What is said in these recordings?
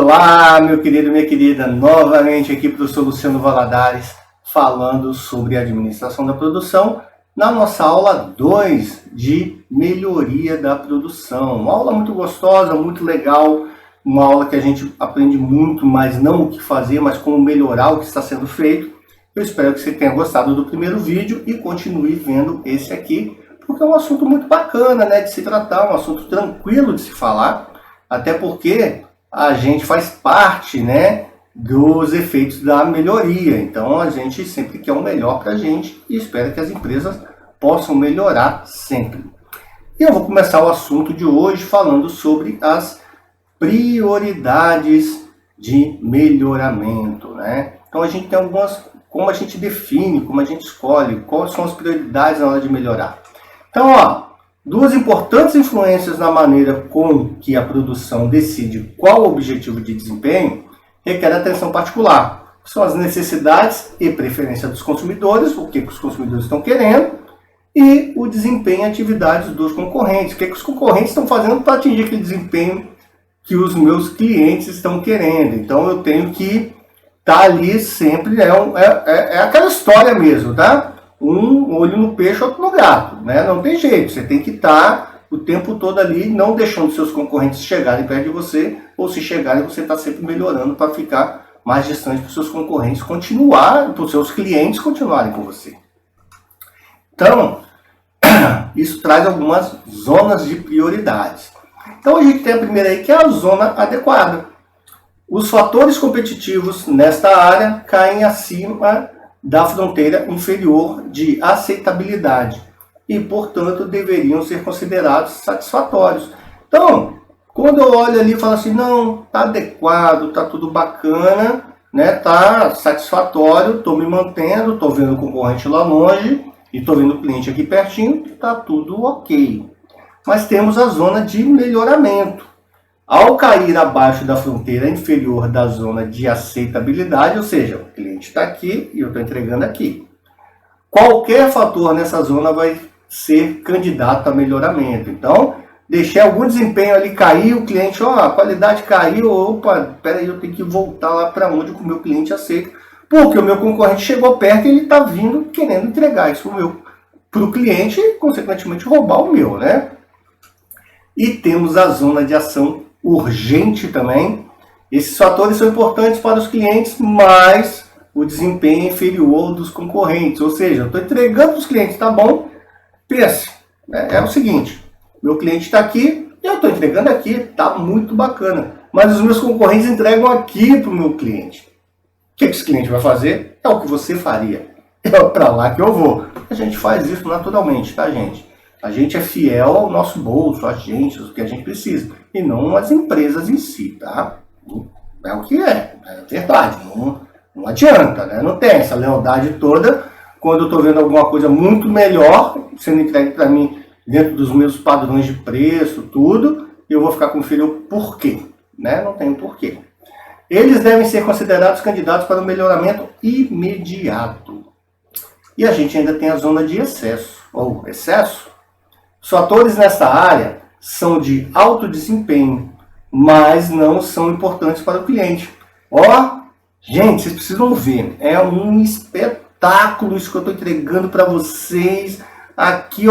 Olá, meu querido, minha querida, novamente aqui para o Soluciano Valadares, falando sobre administração da produção, na nossa aula 2 de melhoria da produção. Uma aula muito gostosa, muito legal, uma aula que a gente aprende muito, mas não o que fazer, mas como melhorar o que está sendo feito. Eu espero que você tenha gostado do primeiro vídeo e continue vendo esse aqui, porque é um assunto muito bacana, né, de se tratar, um assunto tranquilo de se falar, até porque a gente faz parte, né, dos efeitos da melhoria. Então a gente sempre quer o melhor para a gente e espera que as empresas possam melhorar sempre. E eu vou começar o assunto de hoje falando sobre as prioridades de melhoramento, né? Então a gente tem algumas, como a gente define, como a gente escolhe, quais são as prioridades na hora de melhorar. Então, duas importantes influências na maneira com que a produção decide qual o objetivo de desempenho requer atenção particular. São as necessidades e preferência dos consumidores, o que os consumidores estão querendo, e o desempenho e atividades dos concorrentes. O que os concorrentes estão fazendo para atingir aquele desempenho que os meus clientes estão querendo. Então eu tenho que estar ali sempre, é aquela história mesmo, tá? Um olho no peixe, outro no gato, né? Não tem jeito, você tem que estar o tempo todo ali, não deixando seus concorrentes chegarem perto de você, ou se chegarem, você está sempre melhorando para ficar mais distante para os seus concorrentes para os seus clientes continuarem com você. Então, isso traz algumas zonas de prioridades. Então a gente tem a primeira aí, que é a zona adequada. Os fatores competitivos nesta área caem acima da fronteira inferior de aceitabilidade e, portanto, deveriam ser considerados satisfatórios. Então, quando eu olho ali e falo assim, não, tá adequado, tá tudo bacana, né, tá satisfatório, tô me mantendo, tô vendo o concorrente lá longe e tô vendo o cliente aqui pertinho, tá tudo ok. Mas temos a zona de melhoramento. Ao cair abaixo da fronteira inferior da zona de aceitabilidade, ou seja, o cliente está aqui e eu estou entregando aqui. Qualquer fator nessa zona vai ser candidato a melhoramento. Então, deixei algum desempenho ali cair, o cliente, a qualidade caiu, opa, peraí, eu tenho que voltar lá para onde o meu cliente aceita, porque o meu concorrente chegou perto e ele está vindo querendo entregar isso para o cliente e, consequentemente, roubar o meu, né? E temos a zona de ação urgente também. Esses fatores são importantes para os clientes, mas o desempenho é inferior dos concorrentes. Ou seja, eu estou entregando para os clientes, tá bom? Pense, é o seguinte, meu cliente está aqui, eu estou entregando aqui, tá muito bacana. Mas os meus concorrentes entregam aqui para o meu cliente. O que esse cliente vai fazer? É o que você faria. É para lá que eu vou. A gente faz isso naturalmente, tá, gente? A gente é fiel ao nosso bolso, a gente, o que a gente precisa, e não as empresas em si, tá? É o que é verdade, não adianta, né? Não tem essa lealdade toda quando eu estou vendo alguma coisa muito melhor sendo entregue para mim dentro dos meus padrões de preço, tudo, eu vou ficar conferindo o porquê, né? Não tem porquê. Eles devem ser considerados candidatos para o melhoramento imediato. E a gente ainda tem a zona de excesso, ou excesso. Os fatores nessa área são de alto desempenho, mas não são importantes para o cliente. Gente, vocês precisam ver, é um espetáculo isso que eu estou entregando para vocês. Aqui,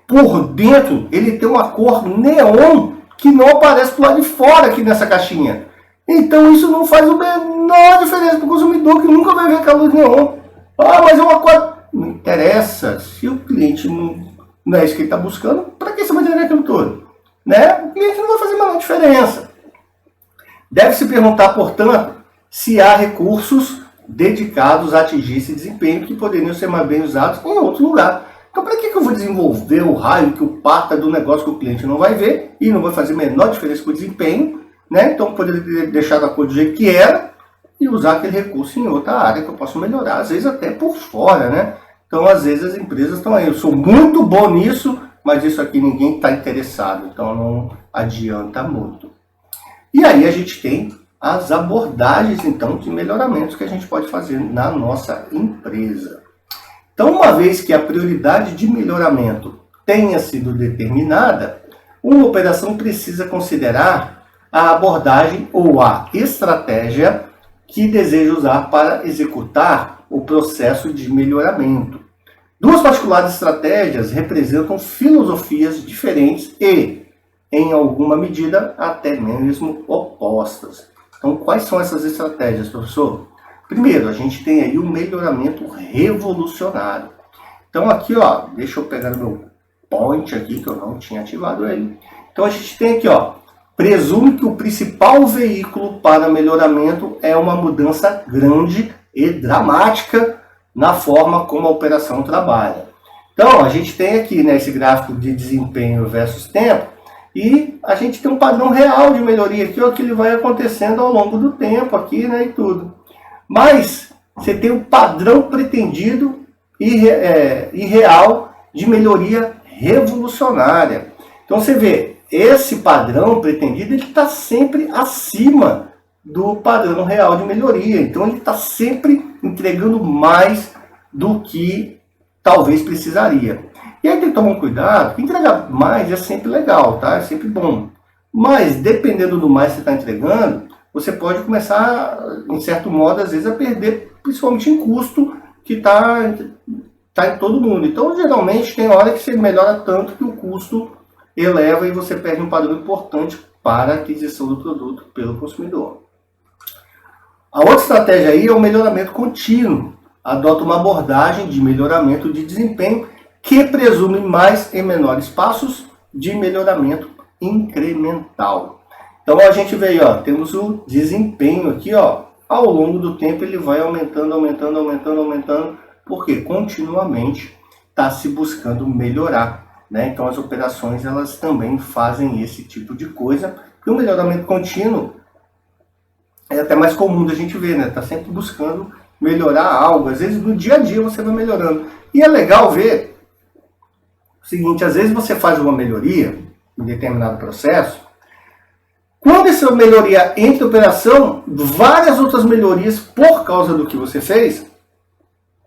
por dentro, ele tem uma cor neon que não aparece por lá de fora aqui nessa caixinha. Então isso não faz a menor diferença para o consumidor, que nunca vai ver aquela luz neon. Mas é uma cor... Não interessa, se o cliente não é isso que ele está buscando, para que você vai entender aquilo todo? Né? O cliente não vai fazer a menor diferença. Deve-se perguntar, portanto, se há recursos dedicados a atingir esse desempenho que poderiam ser mais bem usados em outro lugar. Então, para que eu vou desenvolver o raio que o parta do negócio que o cliente não vai ver e não vai fazer a menor diferença com o desempenho, né? Então, poderia ter deixado a coisa do jeito que era e usar aquele recurso em outra área que eu posso melhorar, às vezes até por fora, né? Então, às vezes, as empresas estão aí. Eu sou muito bom nisso, mas isso aqui ninguém está interessado. Então, não adianta muito. E aí, a gente tem as abordagens, então, de melhoramentos que a gente pode fazer na nossa empresa. Então, uma vez que a prioridade de melhoramento tenha sido determinada, uma operação precisa considerar a abordagem ou a estratégia que deseja usar para executar o processo de melhoramento. Duas particulares estratégias representam filosofias diferentes e, em alguma medida, até mesmo opostas. Então, quais são essas estratégias, professor? Primeiro, a gente tem aí o melhoramento revolucionário. Então, aqui, ó, deixa eu pegar o meu point aqui, que eu não tinha ativado ele. Então, a gente tem aqui, ó, presume que o principal veículo para melhoramento é uma mudança grande e dramática na forma como a operação trabalha. Então, a gente tem aqui, né, esse gráfico de desempenho versus tempo, e a gente tem um padrão real de melhoria aqui, ó, que ele vai acontecendo ao longo do tempo aqui, né, e tudo. Mas você tem o padrão pretendido e real de melhoria revolucionária. Então, você vê, esse padrão pretendido ele está sempre acima do padrão real de melhoria. Então ele está sempre entregando mais do que talvez precisaria. E aí tem que tomar um cuidado, entregar mais é sempre legal, tá? É sempre bom. Mas dependendo do mais que você está entregando, você pode começar, em certo modo, às vezes, a perder, principalmente em custo, que está em todo mundo. Então, geralmente, tem hora que você melhora tanto que o custo eleva e você perde um padrão importante para a aquisição do produto pelo consumidor. A outra estratégia aí é o melhoramento contínuo. Adota uma abordagem de melhoramento de desempenho que presume mais e menores passos de melhoramento incremental. Então a gente vê aí, ó, temos o desempenho aqui, ó, ao longo do tempo ele vai aumentando, porque continuamente está se buscando melhorar, né? Então as operações elas também fazem esse tipo de coisa. E o melhoramento contínuo é até mais comum da gente ver, né? Tá sempre buscando melhorar algo. Às vezes no dia a dia você vai melhorando. E é legal ver o seguinte, às vezes você faz uma melhoria em determinado processo. Quando essa melhoria entra em operação, várias outras melhorias por causa do que você fez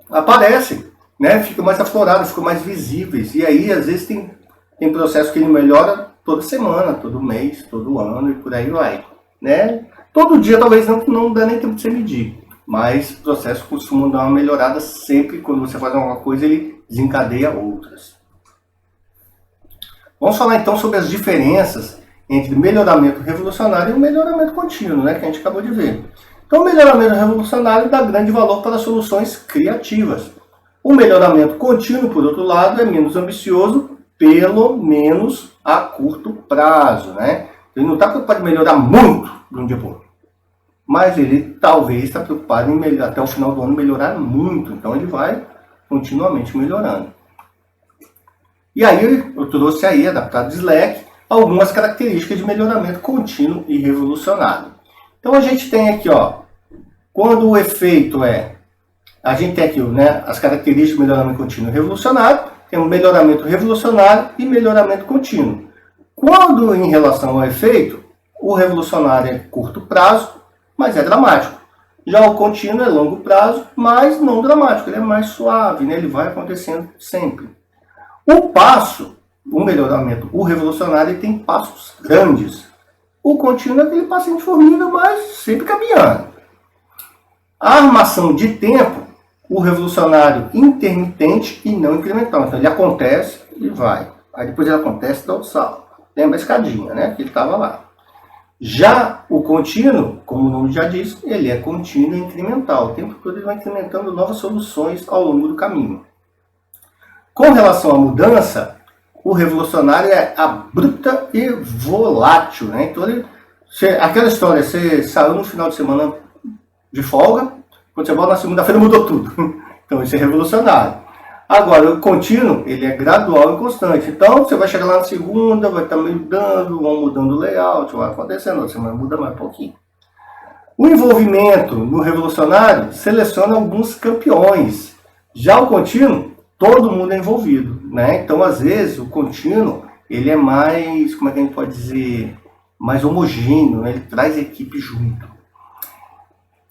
aparecem, né? Ficam mais afloradas, ficam mais visíveis. E aí, às vezes, tem processo que ele melhora toda semana, todo mês, todo ano e por aí vai, né? Todo dia talvez não dá nem tempo de você medir, mas o processo costuma dar uma melhorada sempre. Quando você faz alguma coisa, ele desencadeia outras. Vamos falar então sobre as diferenças entre melhoramento revolucionário e o melhoramento contínuo, né, que a gente acabou de ver. Então, o melhoramento revolucionário dá grande valor para soluções criativas. O melhoramento contínuo, por outro lado, é menos ambicioso, pelo menos a curto prazo, né? Ele não está preocupado em melhorar muito de um dia para o outro, mas ele talvez está preocupado em até o final do ano melhorar muito. Então, ele vai continuamente melhorando. E aí, eu trouxe aí, adaptado de Slack, algumas características de melhoramento contínuo e revolucionário. Então a gente tem aqui, ó, quando o efeito a gente tem aqui, né, as características de melhoramento contínuo e revolucionário, tem o melhoramento revolucionário e melhoramento contínuo. Quando em relação ao efeito, o revolucionário é curto prazo, mas é dramático. Já o contínuo é longo prazo, mas não dramático, ele é mais suave, né, ele vai acontecendo sempre. O melhoramento, o revolucionário, ele tem passos grandes. O contínuo é aquele passinho de formiga, mas sempre caminhando. A armação de tempo, o revolucionário intermitente e não incremental. Então ele acontece e vai. Aí depois ele acontece e dá outro salto. Lembra a escadinha, né? Que ele estava lá. Já o contínuo, como o nome já diz, ele é contínuo e incremental. O tempo todo ele vai incrementando novas soluções ao longo do caminho. Com relação à mudança, o revolucionário é abrupta e volátil, né? Então, aquela história, você saiu no final de semana de folga, quando você volta na segunda-feira mudou tudo. Então, isso é revolucionário. Agora, o contínuo, ele é gradual e constante. Então, você vai chegar lá na segunda, vai estar mudando, vão mudando o layout, vai acontecendo, na semana muda mais um pouquinho. O envolvimento no revolucionário seleciona alguns campeões. Já o contínuo, todo mundo é envolvido, né? Então, às vezes, o contínuo, ele é mais, como é que a gente pode dizer, mais homogêneo, né? Ele traz a equipe junto.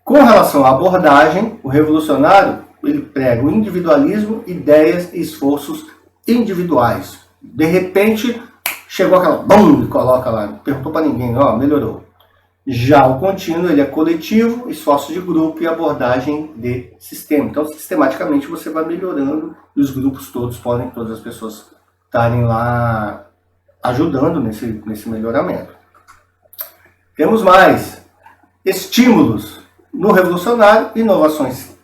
Com relação à abordagem, o revolucionário, ele prega o individualismo, ideias e esforços individuais. De repente, chegou aquela, bum, e coloca lá, não perguntou para ninguém, ó, melhorou. Já o contínuo, ele é coletivo, esforço de grupo e abordagem de sistema. Então, sistematicamente, você vai melhorando e os grupos todos podem, todas as pessoas estarem lá ajudando nesse melhoramento. Temos mais estímulos no revolucionário, inovações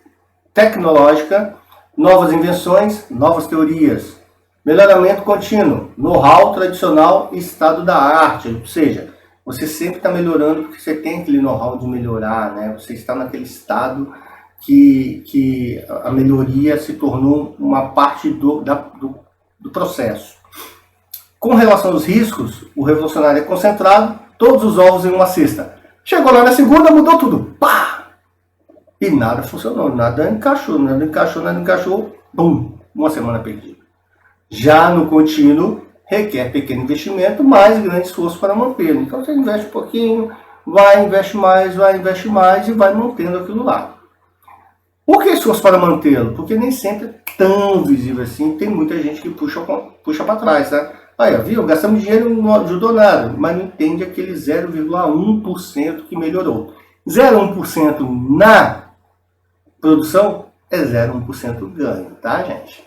tecnológicas, novas invenções, novas teorias. Melhoramento contínuo, know-how tradicional e estado da arte, ou seja, você sempre está melhorando porque você tem aquele know-how de melhorar, né? Você está naquele estado que a melhoria se tornou uma parte do processo. Com relação aos riscos, o revolucionário é concentrado, todos os ovos em uma cesta. Chegou lá na segunda, mudou tudo. Pá! E nada funcionou, nada encaixou, bum! Uma semana perdida. Já no contínuo, requer pequeno investimento, mais grande esforço para mantê-lo. Então você investe um pouquinho, investe mais e vai mantendo aquilo lá. Por que esforço para mantê-lo? Porque nem sempre é tão visível assim, tem muita gente que puxa para trás, tá? Aí, viu? Gastamos dinheiro e não ajudou nada, mas não entende aquele 0,1% que melhorou. 0,1% na produção é 0,1% ganho, tá, gente?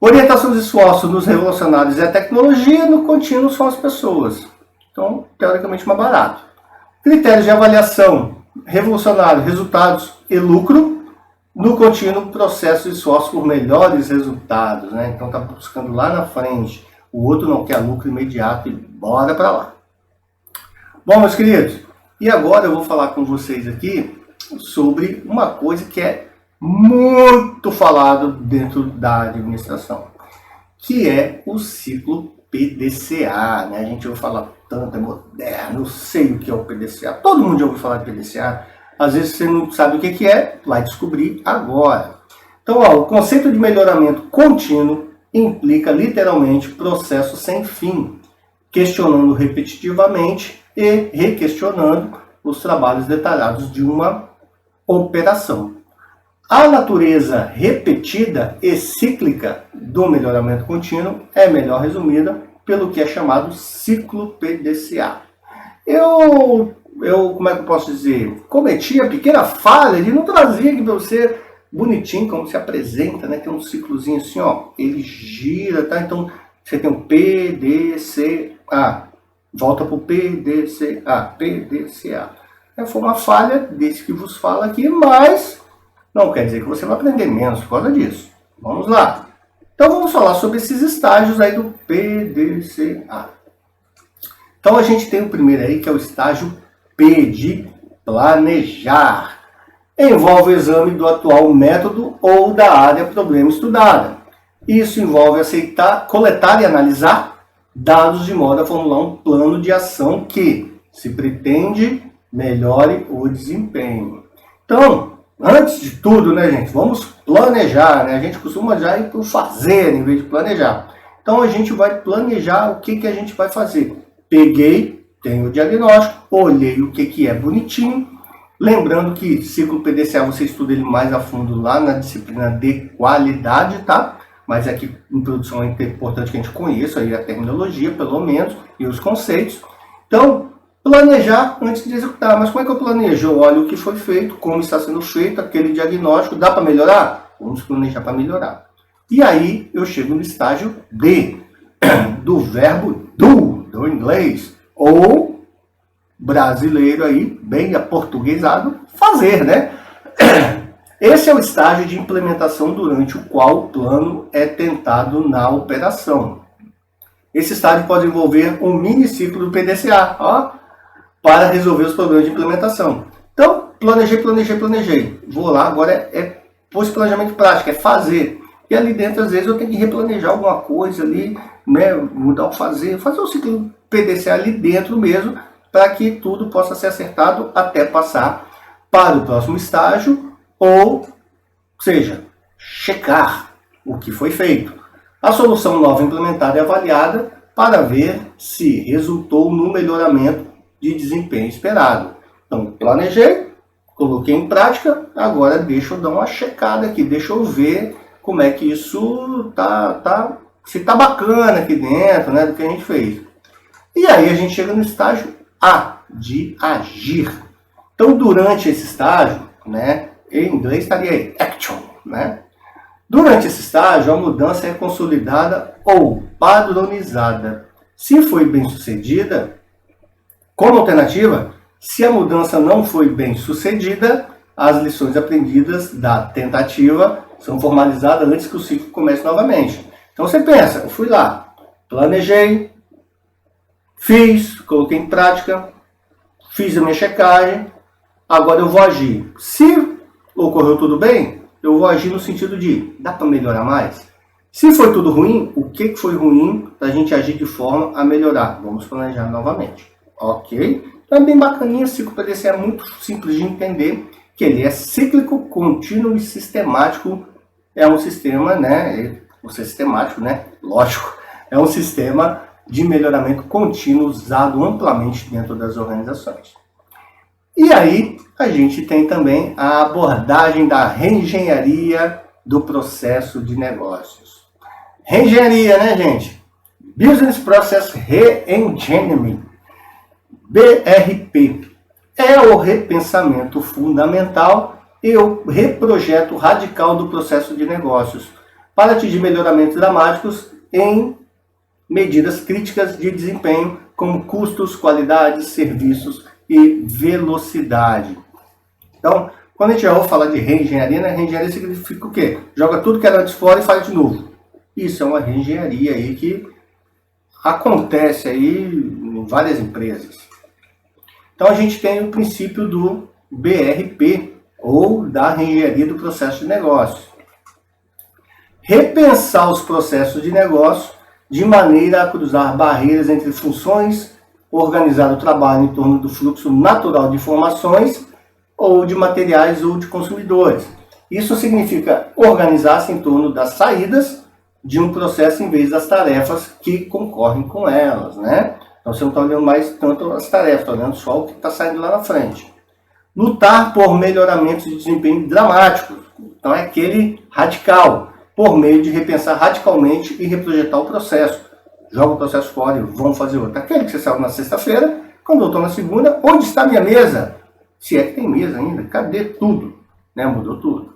Orientação dos esforços nos revolucionários é a tecnologia, no contínuo são as pessoas. Então, teoricamente, mais barato. Critérios de avaliação: revolucionário, resultados e lucro. No contínuo, processo de esforço por melhores resultados, né? Então, está buscando lá na frente. O outro não quer lucro imediato e bora para lá. Bom, meus queridos, e agora eu vou falar com vocês aqui sobre uma coisa que é muito falado dentro da administração, que é o ciclo PDCA, né? A gente ouve falar tanto, é moderno, eu sei o que é o PDCA, todo mundo já ouviu falar de PDCA, às vezes você não sabe o que é, vai descobrir agora. Então, o conceito de melhoramento contínuo implica literalmente processo sem fim, questionando repetitivamente e requestionando os trabalhos detalhados de uma operação. A natureza repetida e cíclica do melhoramento contínuo é melhor resumida pelo que é chamado ciclo PDCA. Como é que eu posso dizer? Cometi a pequena falha de não trazer aqui para você bonitinho como se apresenta, né? Tem um ciclozinho assim, ó, ele gira, tá? Então você tem o PDCA, volta para o PDCA. Foi uma falha desse que vos fala aqui, mas não quer dizer que você vai aprender menos por causa disso. Vamos lá. Então vamos falar sobre esses estágios aí do PDCA. Então a gente tem o primeiro aí, que é o estágio P de planejar. Envolve o exame do atual método ou da área problema estudada. Isso envolve aceitar, coletar e analisar dados de modo a formular um plano de ação que, se pretende, melhore o desempenho. Então, antes de tudo, né, gente, vamos planejar, né? A gente costuma já ir para o fazer em vez de planejar. Então, a gente vai planejar o que a gente vai fazer. Peguei, tenho o diagnóstico, olhei o que é bonitinho. Lembrando que ciclo PDCA você estuda ele mais a fundo lá na disciplina de qualidade, tá? Mas aqui em produção é importante que a gente conheça aí a terminologia, pelo menos, e os conceitos. Então, planejar antes de executar. Mas como é que eu planejo? Eu olho o que foi feito, como está sendo feito, aquele diagnóstico, dá para melhorar? Vamos planejar para melhorar. E aí eu chego no estágio D, do verbo do inglês, ou brasileiro aí, bem aportuguesado, fazer, né? Esse é o estágio de implementação durante o qual o plano é tentado na operação. Esse estágio pode envolver um mini ciclo do PDCA, ó, para resolver os problemas de implementação. Então, planejei. Vou lá, agora pôr esse planejamento prático, é fazer. E ali dentro, às vezes, eu tenho que replanejar alguma coisa ali, né, mudar o fazer o ciclo PDCA ali dentro mesmo, para que tudo possa ser acertado até passar para o próximo estágio, ou seja, checar o que foi feito. A solução nova implementada é avaliada para ver se resultou no melhoramento de desempenho esperado. Então, planejei, coloquei em prática, agora deixa eu dar uma checada aqui, deixa eu ver como é que isso se tá bacana aqui dentro, né, do que a gente fez. E aí a gente chega no estágio A, de agir. Então, durante esse estágio, né, em inglês estaria aí, action, né? Durante esse estágio, a mudança é consolidada ou padronizada. Se foi bem sucedida, como alternativa, se a mudança não foi bem sucedida, as lições aprendidas da tentativa são formalizadas antes que o ciclo comece novamente. Então você pensa, eu fui lá, planejei, fiz, coloquei em prática, fiz a minha checagem, agora eu vou agir. Se ocorreu tudo bem, eu vou agir no sentido de, dá para melhorar mais? Se foi tudo ruim, o que foi ruim para a gente agir de forma a melhorar? Vamos planejar novamente. Ok? Então é bem bacaninha, o ciclo PDCA é muito simples de entender, que ele é cíclico, contínuo e sistemático. É um sistema, né? Por ser sistemático, né? Lógico. É um sistema de melhoramento contínuo usado amplamente dentro das organizações. E aí, a gente tem também a abordagem da reengenharia do processo de negócios. Reengenharia, né, gente? Business Process Reengineering, BRP. É o repensamento fundamental e o reprojeto radical do processo de negócios para atingir melhoramentos dramáticos em medidas críticas de desempenho, como custos, qualidade, serviços e velocidade. Então, quando a gente já ouve falar de reengenharia, né, reengenharia significa o quê? Joga tudo que era antes fora e faz de novo. Isso é uma reengenharia aí que acontece aí em várias empresas. Então a gente tem o princípio do BRP, ou da reengenharia do processo de negócio. Repensar os processos de negócio de maneira a cruzar barreiras entre funções, organizar o trabalho em torno do fluxo natural de informações, ou de materiais ou de consumidores. Isso significa organizar-se em torno das saídas de um processo em vez das tarefas que concorrem com elas, né? Então você não está olhando mais tanto as tarefas, está olhando só o que está saindo lá na frente. Lutar por melhoramentos de desempenho dramáticos. Então é aquele radical, por meio de repensar radicalmente e reprojetar o processo. Joga o processo fora e vamos fazer outro. Aquele que você saiu na sexta-feira, quando eu estou na segunda, onde está a minha mesa? Se é que tem mesa ainda, cadê tudo? Né? Mudou tudo.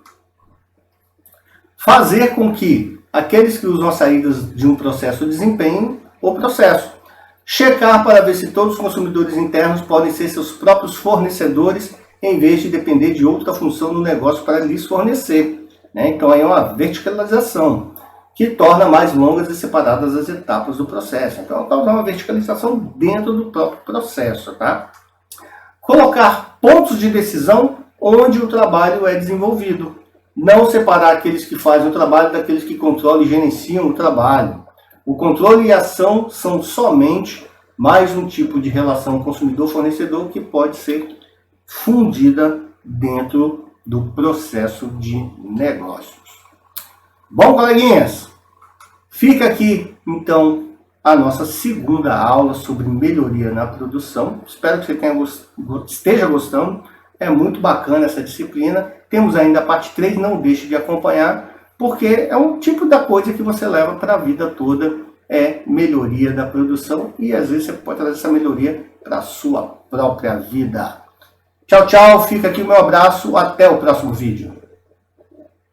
Fazer com que aqueles que usam as saídas de um processo desempenhem o processo. Checar para ver se todos os consumidores internos podem ser seus próprios fornecedores, em vez de depender de outra função no negócio para lhes fornecer. Né? Então aí é uma verticalização, que torna mais longas e separadas as etapas do processo. Então causar uma verticalização dentro do próprio processo. Tá? Colocar pontos de decisão onde o trabalho é desenvolvido. Não separar aqueles que fazem o trabalho daqueles que controlam e gerenciam o trabalho. O controle e a ação são somente mais um tipo de relação consumidor-fornecedor que pode ser fundida dentro do processo de negócios. Bom, coleguinhas, fica aqui então a nossa segunda aula sobre melhoria na produção. Espero que você esteja gostando. É muito bacana essa disciplina. Temos ainda a parte 3, não deixe de acompanhar, porque é um tipo da coisa que você leva para a vida toda, é melhoria da produção, e às vezes você pode trazer essa melhoria para a sua própria vida. Tchau, tchau, fica aqui o meu abraço, até o próximo vídeo.